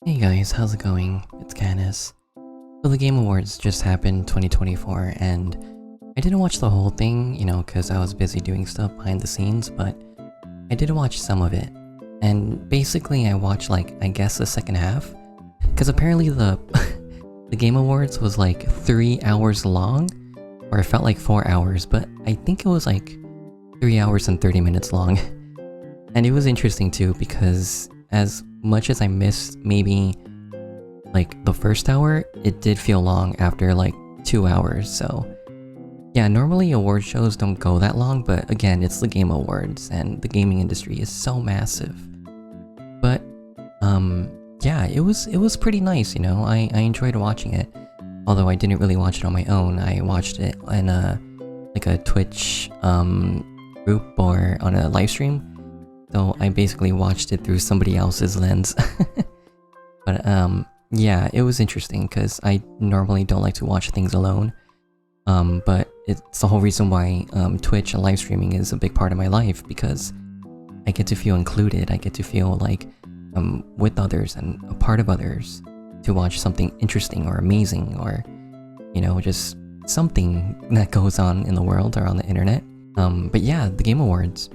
Hey guys, how's it going? It's Canis. So the Game Awards just happened 2024 and I didn't watch the whole thing, because I was busy doing stuff behind the scenes, but I did watch some of it. And basically I watched I guess the second half, because apparently the the Game Awards was 3 hours long, or it felt like 4 hours, but I think it was 3 hours and 30 minutes long. And it was interesting too because as much as I missed maybe the first hour, it did feel long after 2 hours. So yeah, normally award shows don't go that long, but again, it's the Game Awards and the gaming industry is so massive. But yeah, it was pretty nice, I enjoyed watching it. Although I didn't really watch it on my own. I watched it in a Twitch group or on a live stream. So I basically watched it through somebody else's lens. But yeah, it was interesting because I normally don't like to watch things alone. But it's the whole reason why Twitch and live streaming is a big part of my life, because I get to feel included. I get to feel like I'm with others and a part of others to watch something interesting or amazing, or just something that goes on in the world or on the internet. But yeah, the Game Awards,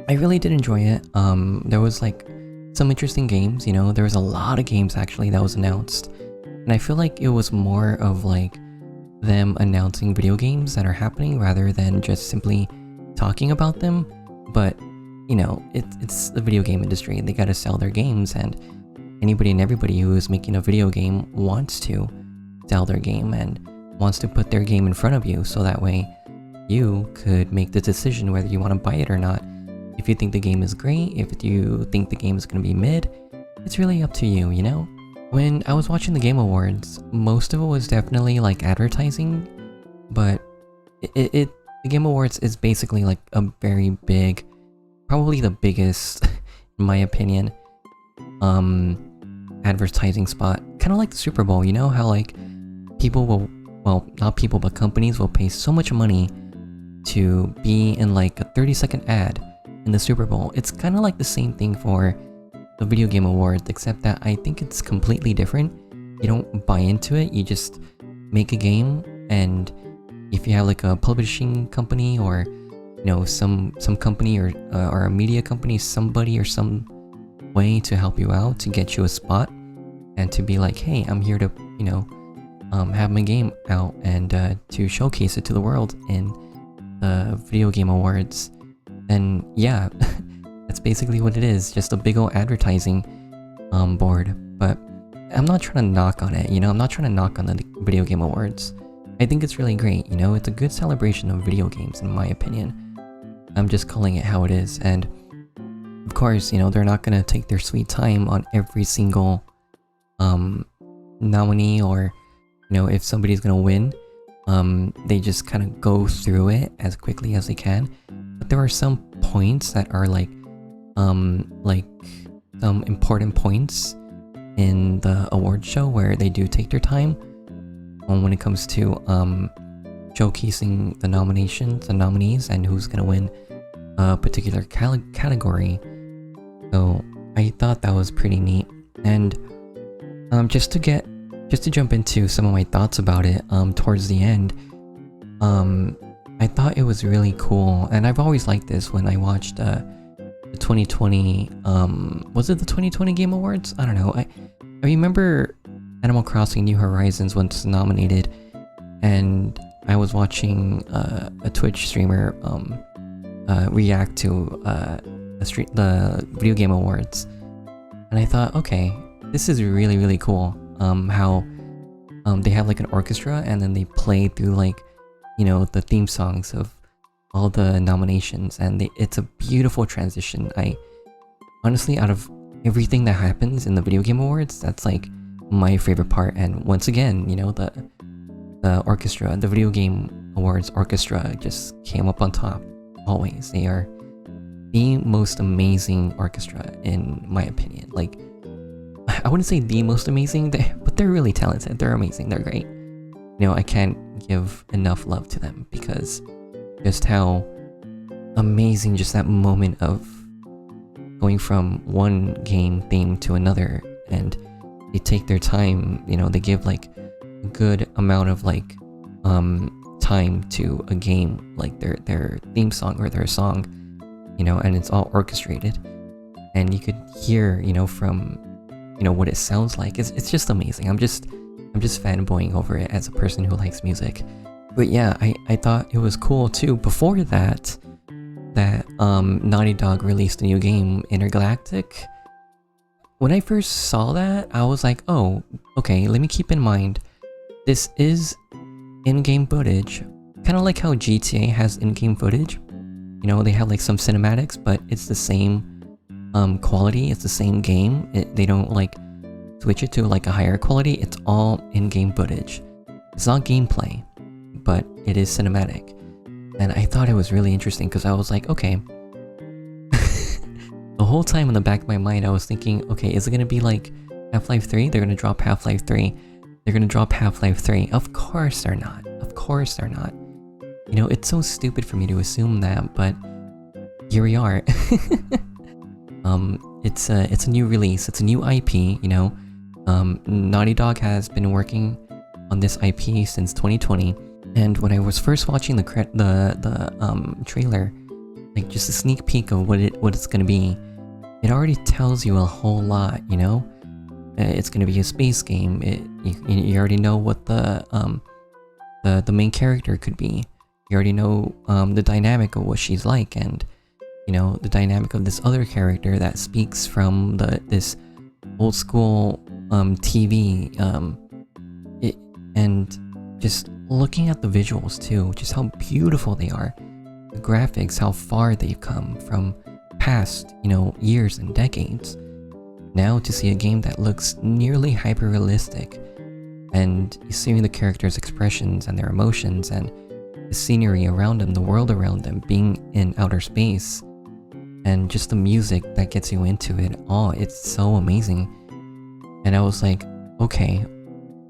I really did enjoy it. There was some interesting games, there was a lot of games actually that was announced. And I feel like it was more of them announcing video games that are happening rather than just simply talking about them. But, it's the video game industry. They gotta sell their games, and anybody and everybody who is making a video game wants to sell their game and wants to put their game in front of you, so that way you could make the decision whether you want to buy it or not. If you think the game is great, if you think the game is going to be mid, it's really up to you, When I was watching the Game Awards, most of it was definitely advertising, but the Game Awards is basically a very big, probably the biggest, in my opinion, advertising spot. Kind of like the Super Bowl, how people will, well, not people, but companies will pay so much money to be in a 30-second ad in the Super Bowl. It's kind of like the same thing for the Video Game Awards, except that I think it's completely different. You don't buy into it, you just make a game, and if you have a publishing company or some company or a media company, somebody or some way to help you out, to get you a spot, and to be hey, I'm here to have my game out and to showcase it to the world in the Video Game Awards, then yeah, that's basically what it is, just a big old advertising board. But I'm not trying to knock on it, I'm not trying to knock on the Video Game Awards. I think it's really great, it's a good celebration of video games in my opinion. I'm just calling it how it is, and of course, they're not gonna take their sweet time on every single nominee, or if somebody's gonna win, they just kind of go through it as quickly as they can. But there are some points that are some important points in the award show where they do take their time when it comes to showcasing the nominees, and who's gonna win a particular category. So I thought that was pretty neat. And just to jump into some of my thoughts about it towards the end, I thought it was really cool, and I've always liked this when I watched the 2020, was it the 2020 Game Awards? I don't know. I remember Animal Crossing New Horizons was nominated, and I was watching a Twitch streamer react to the Video Game Awards, and I thought, okay, this is really, really cool. How they have an orchestra, and then they play through the theme songs of all the nominations, and it's a beautiful transition. I honestly, out of everything that happens in the Video Game Awards, that's my favorite part. And once again, the orchestra, the Video Game Awards orchestra just came up on top. Always, they are the most amazing orchestra in my opinion. I wouldn't say the most amazing, but they're really talented. They're amazing. They're great. I can't give enough love to them, because just how amazing just that moment of going from one game theme to another, and they take their time, you know, they give like a good amount of like time to a game, like their theme song or their song, you know, and it's all orchestrated, and you could hear, you know, from, you know, what it sounds like. It's just amazing. I'm just fanboying over it as a person who likes music. But yeah, I thought it was cool too. Before that Naughty Dog released a new game, Intergalactic. When I first saw that, I was like, oh, okay, let me keep in mind, this is in-game footage, kind of like how GTA has in-game footage. You know, they have like some cinematics, but it's the same quality, it's the same game. They don't like switch it to like a higher quality. It's all in-game footage. It's not gameplay, but it is cinematic. And I thought it was really interesting because I was like, okay. The whole time in the back of my mind, I was thinking, okay, is it going to be like Half-Life 3? They're going to drop Half-Life 3. They're going to drop Half-Life 3. Of course they're not. Of course they're not. You know, it's so stupid for me to assume that, but here we are. It's a new release. It's a new IP, you know. Naughty Dog has been working on this IP since 2020. And when I was first watching the trailer, like just a sneak peek of what it's gonna be, it already tells you a whole lot, you know? It's gonna be a space game. You already know what the main character could be. You already know the dynamic of what she's like, and you know the dynamic of this other character that speaks from this old school TV. And just looking at the visuals too, just how beautiful they are. The graphics, how far they've come from past, you know, years and decades. Now to see a game that looks nearly hyper-realistic, and you see the characters' expressions and their emotions and the scenery around them, the world around them, being in outer space, and just the music that gets you into it all, it's so amazing. And I was like, okay,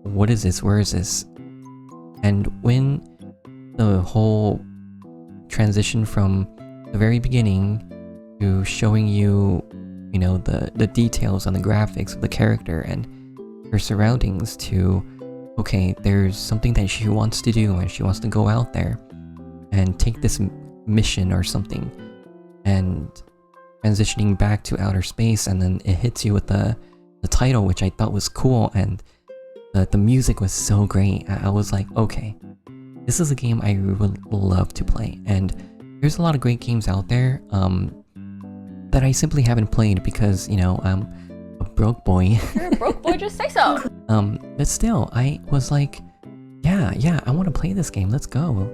what is this? Where is this? And when the whole transition from the very beginning to showing you, you know, the details and the graphics of the character and her surroundings, to, okay, there's something that she wants to do and she wants to go out there and take this mission or something, and transitioning back to outer space, and then it hits you with the title, which I thought was cool, and the music was so great. I was like, okay, this is a game I would love to play. And there's a lot of great games out there that I simply haven't played because, you know, I'm a broke boy. You're a broke boy, just say so. But still, I was like, yeah, I want to play this game. Let's go.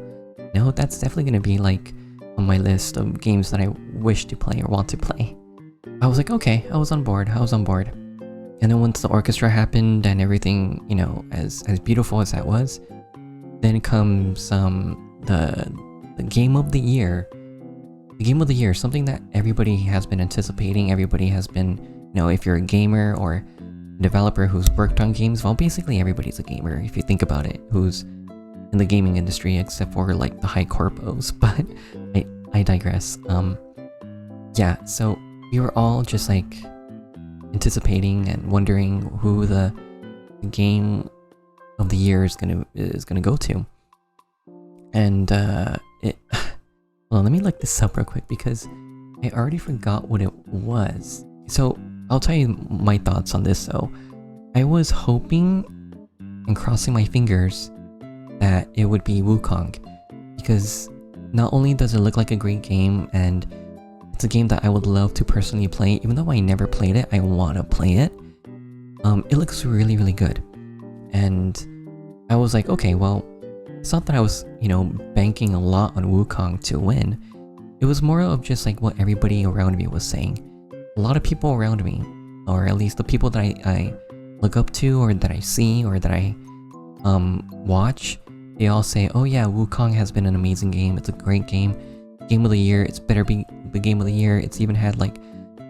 No, that's definitely going to be like on my list of games that I wish to play or want to play. I was like, okay, I was on board. And then once the orchestra happened and everything, you know, as beautiful as that was, then comes the game of the year. The game of the year, something that everybody has been anticipating. Everybody has been, you know, if you're a gamer or a developer who's worked on games, well, basically everybody's a gamer if you think about it, who's in the gaming industry, except for like the high corpos. But I digress. Yeah, so we were all just like anticipating and wondering who the game of the year is gonna go to. And well, let me look this up real quick because I already forgot what it was. So I'll tell you my thoughts on this though. I was hoping and crossing my fingers that it would be Wukong, because not only does it look like a great game, and it's a game that I would love to personally play. Even though I never played it, I want to play it. It looks really, really good. And I was like, okay, well, it's not that I was, you know, banking a lot on Wukong to win. It was more of just like what everybody around me was saying. A lot of people around me, or at least the people that I look up to, or that I see, or that I watch, they all say, oh yeah, Wukong has been an amazing game. It's a great game. Game of the year. It's better be the game of the year. It's even had like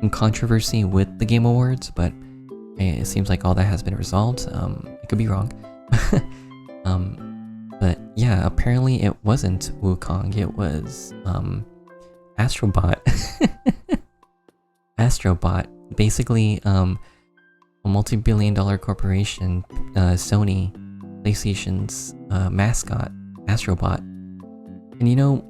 some controversy with the Game Awards, but it seems like all that has been resolved. I could be wrong. But yeah, apparently it wasn't Wukong. It was Astrobot. Astrobot. Basically, a multi-billion-dollar corporation, Sony, PlayStation's mascot, Astrobot. And you know,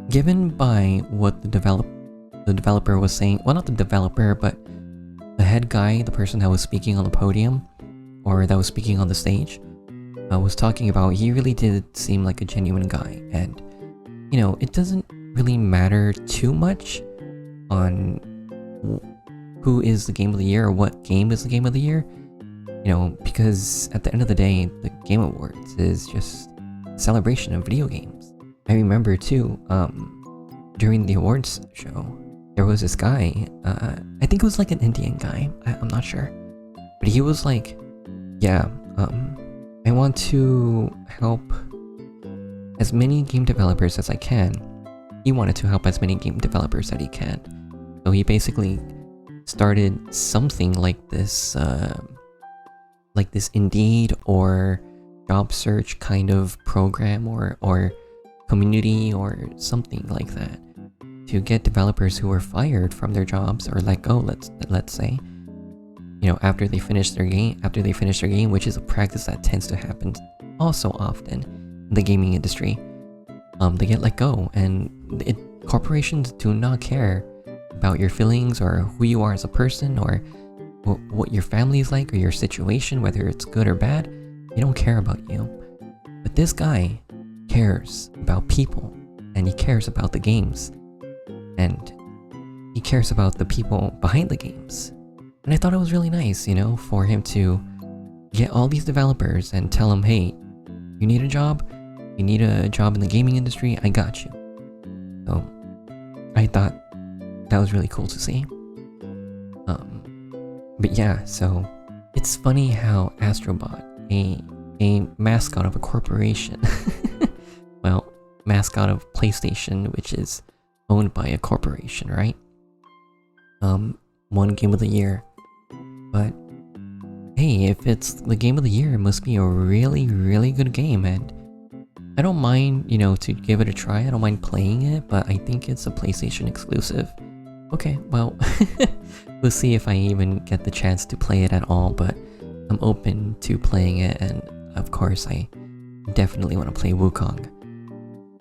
given by what the developer was saying, well, not the developer, but the head guy, the person that was speaking on the podium, or that was speaking on the stage, was talking about, he really did seem like a genuine guy. And, you know, it doesn't really matter too much on who is the game of the year or what game is the game of the year, you know, because at the end of the day, the Game Awards is just a celebration of video games. I remember too, during the awards show, there was this guy, I think it was like an Indian guy, I'm not sure, but he was like, yeah, I want to help as many game developers as I can. He wanted to help as many game developers that he can. So he basically started something like this Indeed or job search kind of program or community or something like that to get developers who were fired from their jobs or let go, let's say, you know, after they finish their game, which is a practice that tends to happen also often in the gaming industry. They get let go, and corporations do not care about your feelings or who you are as a person or what your family is like or your situation, whether it's good or bad. They don't care about you. But this guy cares about people, and he cares about the games, and he cares about the people behind the games. And I thought it was really nice, you know, for him to get all these developers and tell them, hey, you need a job? You need a job in the gaming industry? I got you. So I thought that was really cool to see. But yeah, so it's funny how Astrobot, a mascot of a corporation, well, mascot of PlayStation, which is owned by a corporation, right? Won Game of the Year. But hey, if it's the Game of the Year, it must be a really, really good game, and I don't mind, you know, to give it a try. I don't mind playing it, but I think it's a PlayStation exclusive. Okay, well, we'll see if I even get the chance to play it at all, but I'm open to playing it, and of course I definitely want to play Wukong.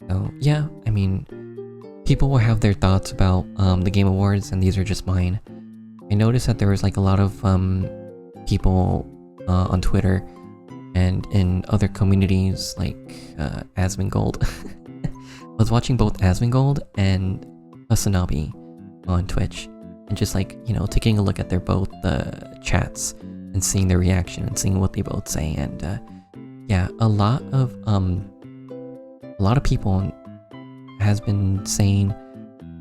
So yeah, I mean, people will have their thoughts about the Game Awards, and these are just mine. I noticed that there was like a lot of people on Twitter and in other communities like Asmongold. I was watching both Asmongold and Asanabi on Twitch, and just like, you know, taking a look at their both chats and seeing their reaction and seeing what they both say. And yeah, a lot of people has been saying,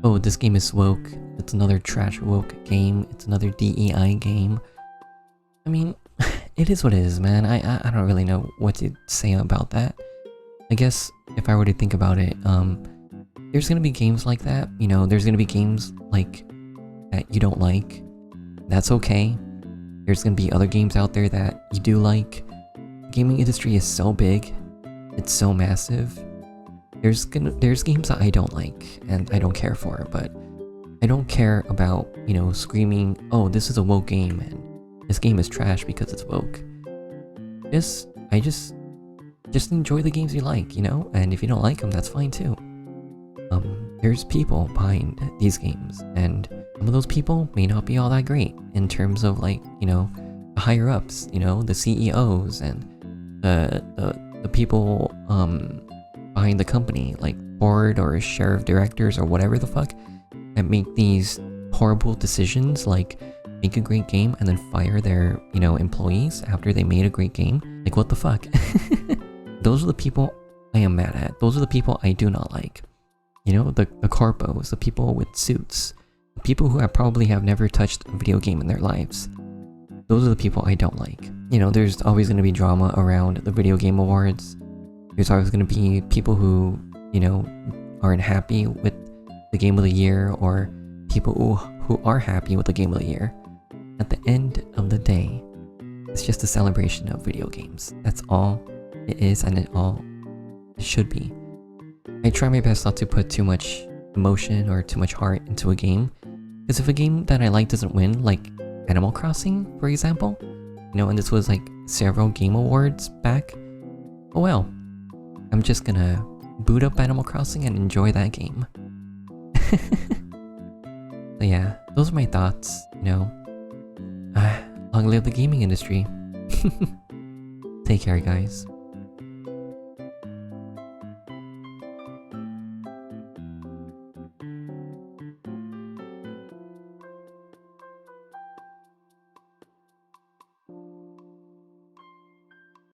oh, this game is woke, it's another trash woke game, it's another DEI game. I mean, it is what it is, man. I don't really know what to say about that. I guess if I were to think about it, there's gonna be games like that, you know, there's gonna be games like that you don't like. That's okay. There's gonna be other games out there that you do like. The gaming industry is so big, it's so massive. There's games that I don't like and I don't care for, but I don't care about, you know, screaming, oh, this is a woke game and this game is trash because it's woke. I just enjoy the games you like, you know, and if you don't like them, that's fine too. There's people behind these games, and some of those people may not be all that great in terms of, like, you know, the higher ups, you know, the CEOs and the people behind the company, like board or sheriff directors or whatever the fuck, that make these horrible decisions, like make a great game and then fire their, you know, employees after they made a great game. Like, what the fuck? Those are the people I am mad at. Those are the people I do not like. You know, the corpos, the people with suits, the people who probably have never touched a video game in their lives. Those are the people I don't like. You know, there's always going to be drama around the video game awards. There's always going to be people who, you know, aren't happy with the game of the year, or people who are happy with the game of the year. At the end of the day, it's just a celebration of video games. That's all it is, and it should be. I try my best not to put too much emotion or too much heart into a game, because if a game that I like doesn't win, like, Animal Crossing, for example. You know, and this was like several Game Awards back. Oh well, I'm just gonna boot up Animal Crossing and enjoy that game. So yeah, those are my thoughts, you know. Long live the gaming industry. Take care, guys.